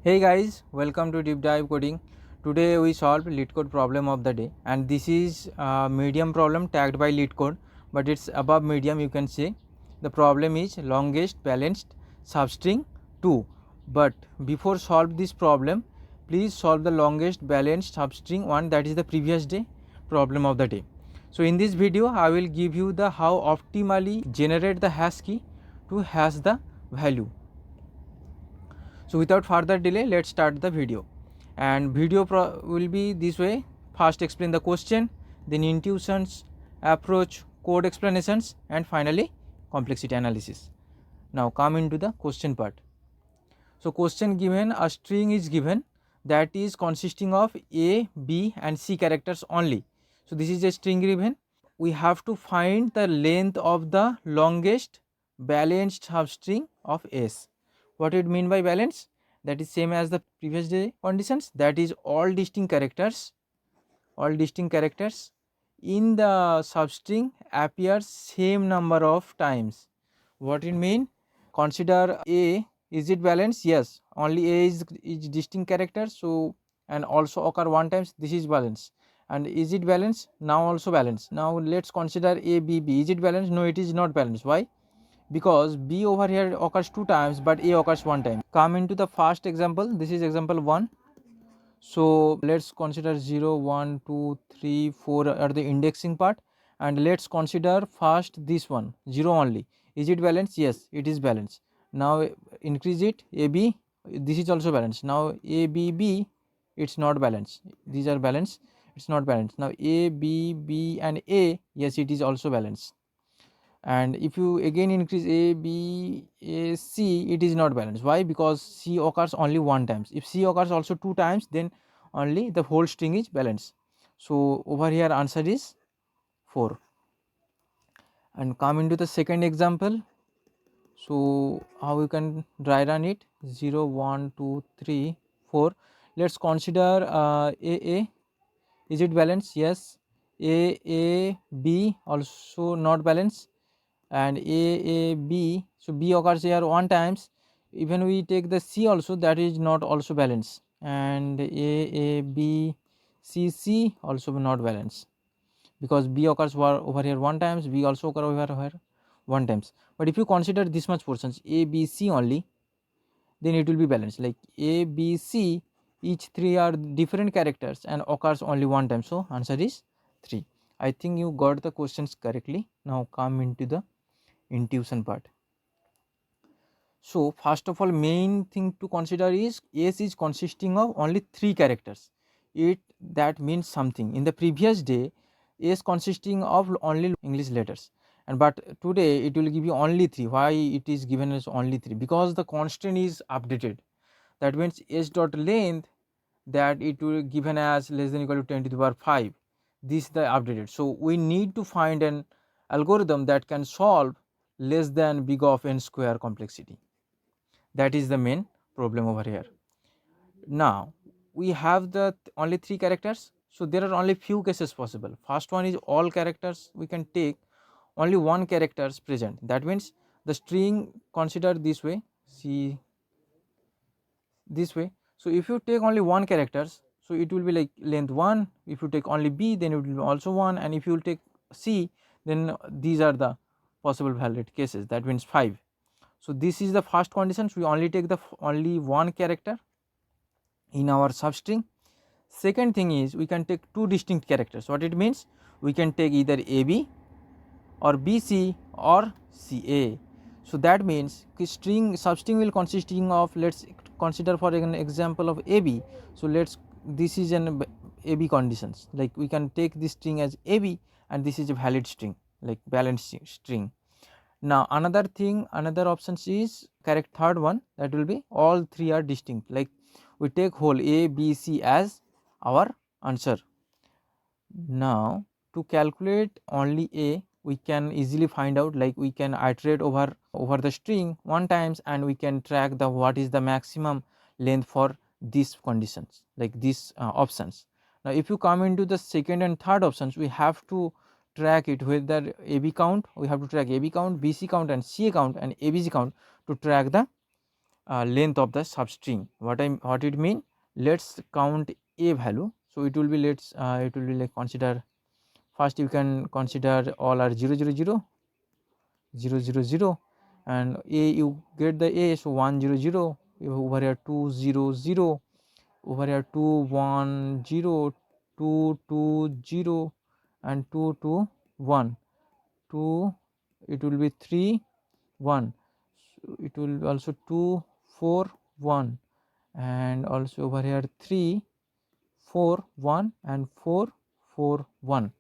Hey guys, welcome to Deep Dive Coding. Today we solve LeetCode problem of the day, and this is a medium problem tagged by LeetCode, but it's above medium, you can say. The problem is longest balanced substring 2. But before solve this problem, please solve the longest balanced substring 1, that is the previous day problem of the day. So in this video I will give you the how optimally generate the hash key to hash the value. So without further delay, let's start the video. And video will be this way: first explain the question, then intuitions, approach, code explanations, and finally complexity analysis. Now come into the question part. So question given, a string is given that is consisting of A, B and C characters only. So this is a string given. We have to find the length of the longest balanced substring of S. What it mean by balance? That is same as the previous day conditions, that is all distinct characters in the substring appears same number of times. What it mean? Consider A, is it balanced? Yes, only A is distinct character, so and also occur one times, this is balanced. And is it balanced? Now also balanced. Now let's consider A, B, B. Is it balanced? No, it is not balanced. Why? Because B over here occurs 2 times but A occurs 1 time. Come into the first example. This is example 1. So let's consider 0, 1, 2, 3, 4 at the indexing part, and let's consider first this one 0 only. Is it balanced? Yes, it is balanced. Now increase it, AB, this is also balanced. Now ABB, it's not balanced. These are balanced, it's not balanced. Now ABB and A, yes, it is also balanced. And if you again increase A, B, A, C, it is not balanced. Why? Because C occurs only 1 times. If C occurs also 2 times, then only the whole string is balanced. So over here answer is 4. And come into the second example. So how you can dry run it? 0, 1, 2, 3, 4. Let's consider AA. Is it balanced? Yes. B also not balanced, and B, so B occurs here 1 times. Even we take the C also, that is not also balanced, and B, C also not balanced, because B occurs over here 1 times, B also occurs over here 1 times. But if you consider this much portions A, B, C only, then it will be balanced. Like A, B, C, each 3 are different characters and occurs only 1 time, so answer is 3. I think you got the questions correctly. Now come into the intuition part. So first of all, main thing to consider is S is consisting of only 3 characters. That means something. In the previous day, S consisting of only English letters, and but today it will give you only 3. Why it is given as only 3? Because the constant is updated. That means S dot length, that it will given as less than equal to 10 to the power 5. This is the updated. So we need to find an algorithm that can solve less than big of n square complexity. That is the main problem over here. Now we have the only 3 characters, so there are only few cases possible. First one is all characters we can take, only 1 characters present. That means the string considered this way, see this way. So if you take only 1 characters, so it will be like length 1. If you take only B, then it will be also 1, and if you will take C, then these are the possible valid cases, that means 5. So this is the first condition. We only take the only 1 character in our substring. Second thing is we can take 2 distinct characters. What it means? We can take either AB or BC or CA. So that means substring will consisting of, let's consider for an example of AB. So this is an AB conditions, like we can take this string as AB, and this is a valid string, like balanced string. Now another options is correct, third one, that will be all 3 are distinct, like we take whole A, B, C as our answer. Now to calculate only A, we can easily find out, like we can iterate over the string 1 times, and we can track the what is the maximum length for these conditions, like these options. Now if you come into the second and third options, we have to track it with the AB count. We have to track AB count, BC count and CA count and ABC count to track the length of the substring. What it mean? Let's count a value. So it will be it will be like consider, first you can consider all are 0 0 0 0 0 0, and a you get the a, so 1 0 0, over here 2 0 0, over here 2 1 0, 2 2 0, and 2 2 1, 2, it will be 3 1, so it will also 2 4 1, and also over here 3 4 1 and 4 4 1.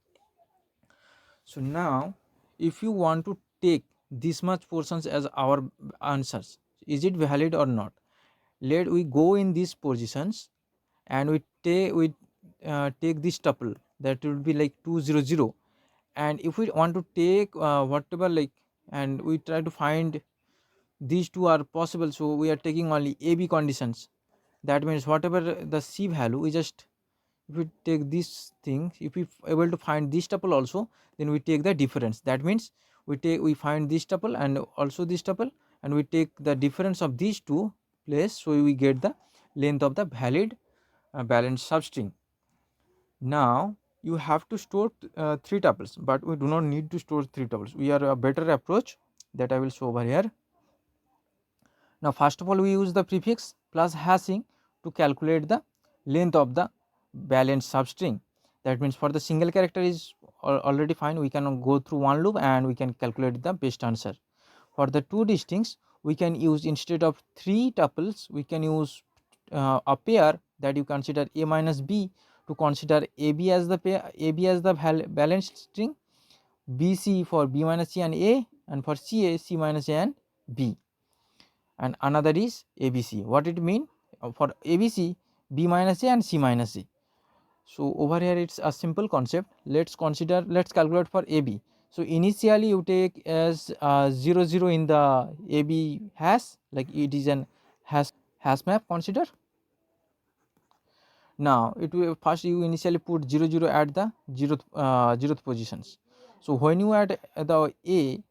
So now if you want to take this much portions as our answers, is it valid or not? Let we go in these positions and we take this tuple, that will be like 2 0 0, and if we want to take whatever, like, and we try to find these two are possible, so we are taking only a b conditions. That means whatever the c value, we just, if we take this thing, if we able to find this tuple also, then we take the difference. That means we find this tuple and also this tuple, and we take the difference of these two place, so we get the length of the valid balanced substring. Now you have to store 3 tuples, but we do not need to store 3 tuples. We are a better approach that I will show over here. Now first of all, we use the prefix plus hashing to calculate the length of the balanced substring. That means for the single character is already fine, we can go through one loop and we can calculate the best answer. For the two distincts, we can use, instead of 3 tuples, we can use a pair, that you consider a minus b, to consider ab as the pair, ab as the balanced string, bc for b minus c and a, and for ca c minus a and b, and another is abc. What it mean? For abc, b minus a and c minus a. So over here it's a simple concept. Let's calculate for ab. So initially you take as 0 0 in the ab hash, like it is an hash map, consider. Now it will first, you initially put 0 0 at the 0th positions. So when you add the a,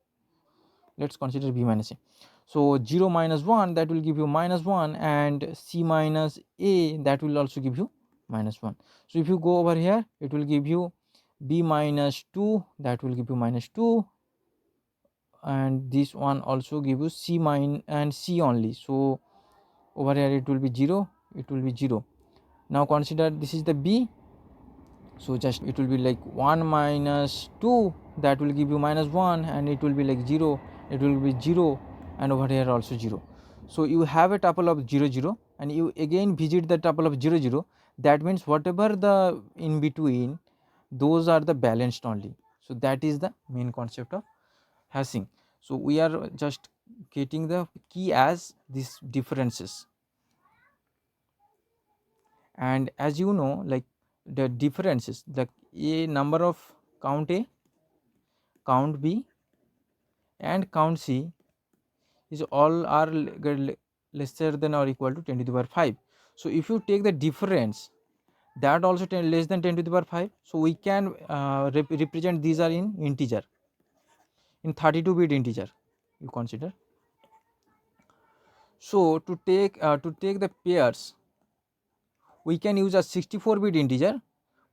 let's consider b minus a, so 0 minus 1, that will give you minus 1, and c minus a, that will also give you minus 1. So if you go over here, it will give you b minus 2, that will give you minus 2, and this one also give you c minus and c only. So over here it will be 0, it will be 0. Now consider this is the b, so just it will be like 1 minus 2, that will give you minus 1, and it will be like 0, it will be 0, and over here also 0. So you have a tuple of 0 0, and you again visit the tuple of 0 0. That means whatever the in between, those are the balanced only. So that is the main concept of hashing. So we are just getting the key as these differences. And as you know, like the differences, like a number of count a, count b, and count c is all are lesser than or equal to 10 to the power 5. So if you take the difference, that also less than 10 to the power 5, so we can represent these are in integer, in 32-bit integer, you consider. So to take the pairs, we can use a 64-bit integer.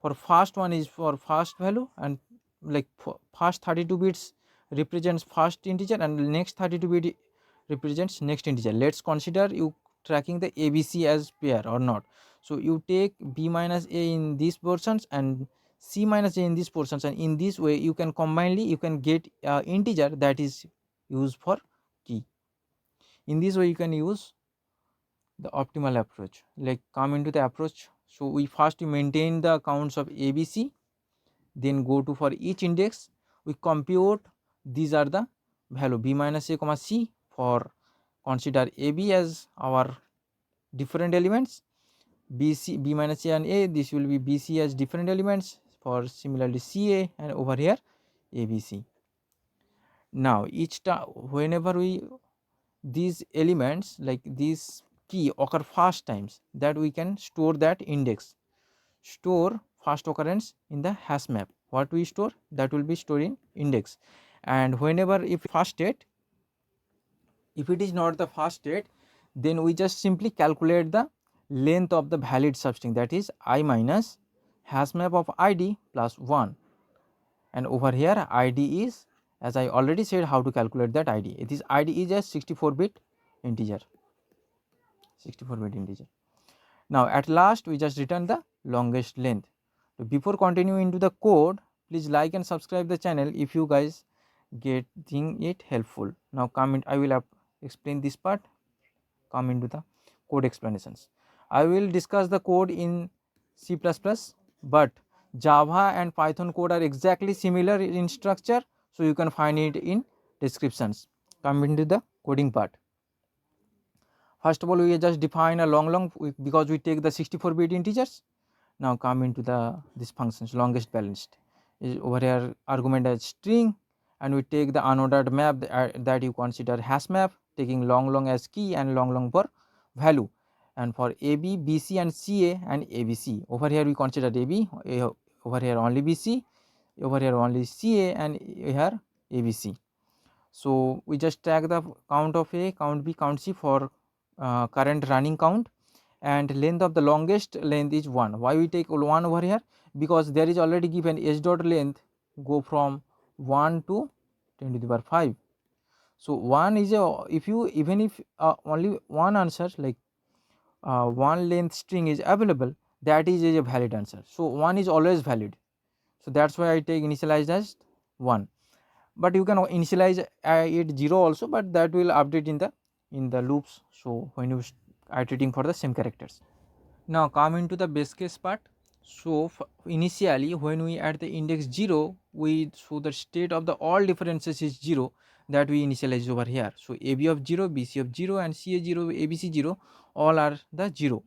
For first one is for first value, and like first 32 bits represents first integer, and next 32 bit represents next integer. Let's consider you tracking the abc as pair or not. So you take b minus a in these portions and c minus a in these portions, and in this way you can combinedly you can get integer that is used for key. In this way you can use the optimal approach. Like come into the approach. So we first maintain the counts of abc, then go to for each index we compute these are the value b minus a comma c, for consider ab as our different elements, bc b minus a and a, this will be bc as different elements, for similarly ca, and over here abc. Now each time whenever we these elements like this key occur first times, that we can store that index, store first occurrence in the hash map. What we store, that will be stored in index. And whenever if first state, if it is not the first state, then we just simply calculate the length of the valid substring, that is I minus hash map of id plus 1, and over here id is, as I already said how to calculate that id, it is id is a 64-bit integer, 64-bit integer. Now at last we just return the longest length. So before continuing into the code, please like and subscribe the channel if you guys getting it helpful. Now I will explain this part, come into the code explanations. I will discuss the code in C++, but Java and Python code are exactly similar in structure, so you can find it in descriptions. Come into the coding part. First of all, we just define a long because we take the 64-bit integers. Now come into this functions longest balanced is over here argument as string, and we take the unordered map that you consider hash map, taking long as key and long for value, and for AB, BC and CA and ABC. Over here we consider AB, over here only BC, over here only CA, and here ABC. So we just tag the count of A, count B, count C for current running count, and length of the longest length is 1. Why we take 1 over here? Because there is already given h dot length go from 1 to 10 to the power 5. So 1 is a, even if only one answer like one length string is available, that is a valid answer. So 1 is always valid. So that's why I take initialized as 1. But you can initialize it 0 also, but that will update in the loops. So when you are iterating for the same characters. Now come into the base case part. So initially when we add the index 0, so the state of the all differences is 0, that we initialize over here. So AB of 0, BC of 0 and CA 0, ABC 0 all are the 0.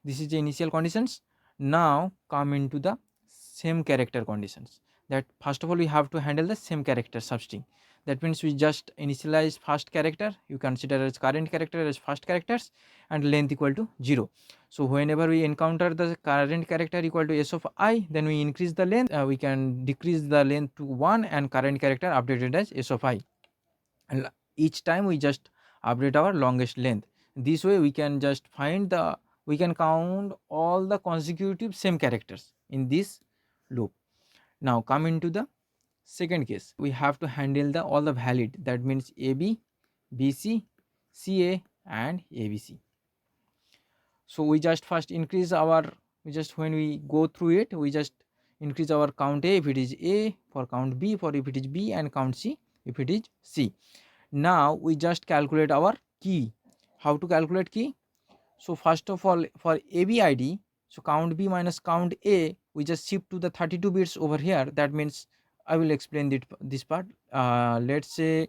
This is the initial conditions. Now come into the same character conditions, that first of all we have to handle the same character substring. That means we just initialize first character, you consider as current character as first characters, and length equal to 0. So whenever we encounter the current character equal to s of I, then we increase the length, we can decrease the length to 1 and current character updated as s of I, and each time we just update our longest length. This way we can just we can count all the consecutive same characters in this loop. Now come into the second case, we have to handle all the valid, that means AB, BC, CA and ABC. So we just first increase when we go through it, we just increase our count A if it is A, for count B for if it is B, and count C if it is C. Now we just calculate our key. How to calculate key? So first of all, for AB ID, so count B minus count A, we just shift to the 32 bits over here. That means I will explain this part. Let's say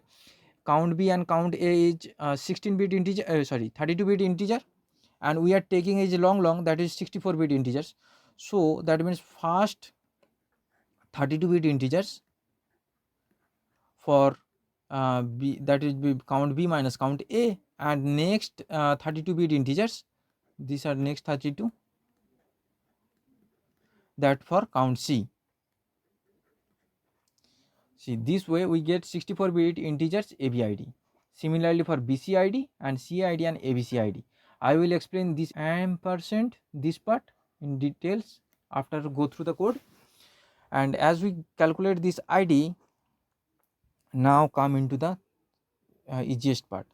count B and count A is 16-bit integer, 32-bit integer, and we are taking is long, that is 64-bit integers. So that means first 32-bit integers for B, that is count B minus count A, and next 32-bit integers, these are next 32, that for count C. See, this way we get 64-bit integers ABID. Similarly for BCID and CID and ABCID. I will explain this ampersand, this part in details after go through the code. And as we calculate this ID, now come into the easiest part.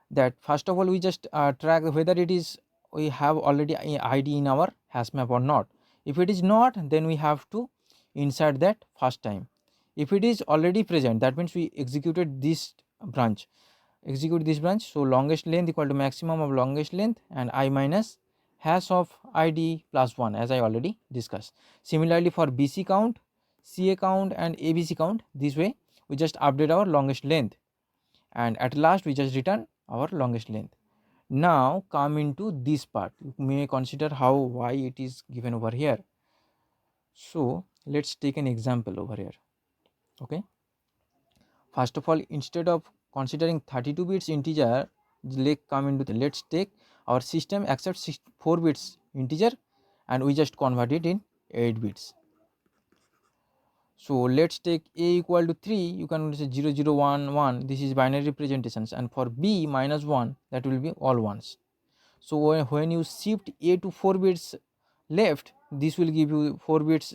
That first of all we just track whether we have already ID in our hash map or not. If it is not, then we have to insert that first time. If it is already present, that means we executed this branch. So longest length equal to maximum of longest length, and I minus hash of ID plus 1, as I already discussed. Similarly for BC count, CA count and ABC count, this way we just update our longest length, and at last we just return our longest length. Now come into this part. You may consider why it is given over here. So let's take an example over here. Okay, first of all, instead of considering 32 bits integer, let's take our system accepts 4 bits integer, and we just convert it in 8 bits. So let's take a equal to 3, you can say 0 0 1 1, this is binary representations, and for b minus 1, that will be all ones. So when you shift a to 4 bits left, this will give you 4 bits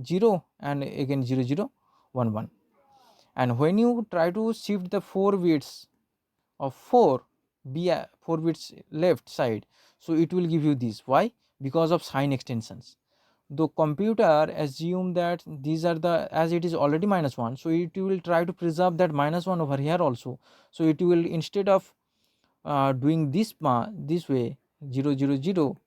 0 and again 0 0 1 1. And when you try to shift the 4 bits of 4 b 4 bits left side, so it will give you this. Why? Because of sign extensions. The computer assume that these are the, as it is already minus 1, so it will try to preserve that minus 1 over here also. So it will, instead of doing this way 0 0 0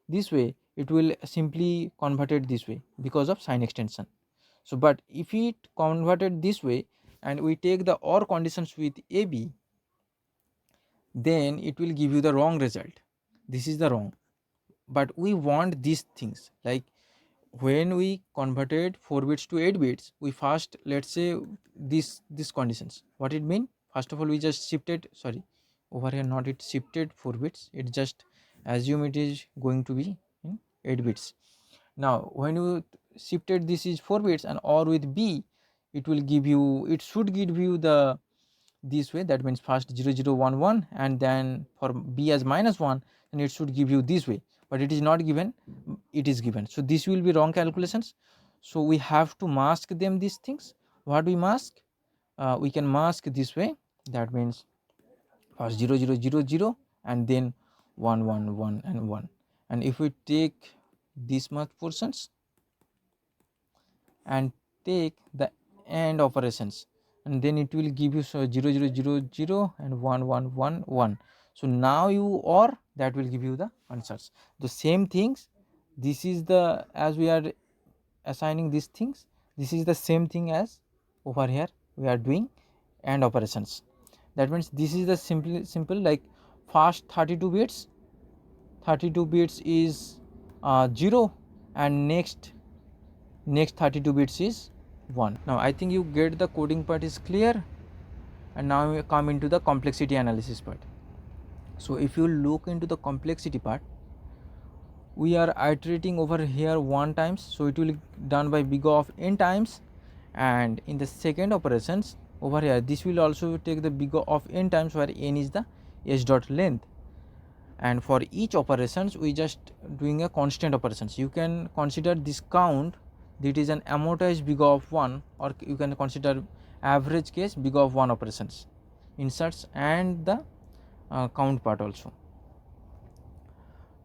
this way, it will simply convert it this way because of sign extension. So but if it converted this way and we take the OR conditions with AB, then it will give you the wrong result. This is the wrong, but we want these things. Like when we converted 4 bits to 8 bits, we first, let's say, this conditions, what it mean. First of all, we just shifted, sorry, over here not it shifted 4 bits, it just assume it is going to be in 8 bits. Now when you shifted this is 4 bits and or with b, it will give you, it should give you the this way, that means first 0 0 1 1 and then for b as minus 1, and it should give you this way, but it is not given, it is given. So this will be wrong calculations. So we have to mask them, these things. What we mask? We can mask this way, that means first 0 0 0 0 and then 1 1 1 and 1. And if we take this much portions and take the AND operations, and then it will give you, so 0 0 0 0 and 1 1 1 1. So now you, or that will give you the answers. The same things, this is the, as we are assigning these things, this is the same thing as over here we are doing AND operations. That means this is the simple like first 32 bits is 0 and next 32 bits is 1. Now I think you get the coding part is clear, and now we come into the complexity analysis part. So if you look into the complexity part, we are iterating over here 1 times, so it will be done by big O of n times, and in the second operations over here, this will also take the big O of n times, where n is the s dot length. And for each operations we just doing a constant operations. You can consider this count, that is an amortized big O of 1, or you can consider average case big O of 1 operations, inserts and the count part also.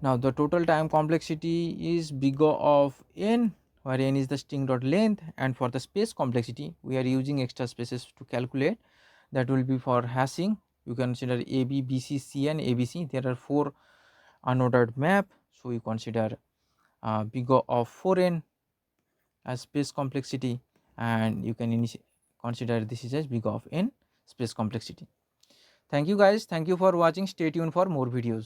Now the total time complexity is big O of n, where n is the string dot length, and for the space complexity we are using extra spaces to calculate. That will be for hashing. You consider a b b c c and abc. There are 4 unordered map, so we consider big O of 4n as space complexity, and you can consider this is as big O of n space complexity. Thank you guys, thank you for watching, stay tuned for more videos.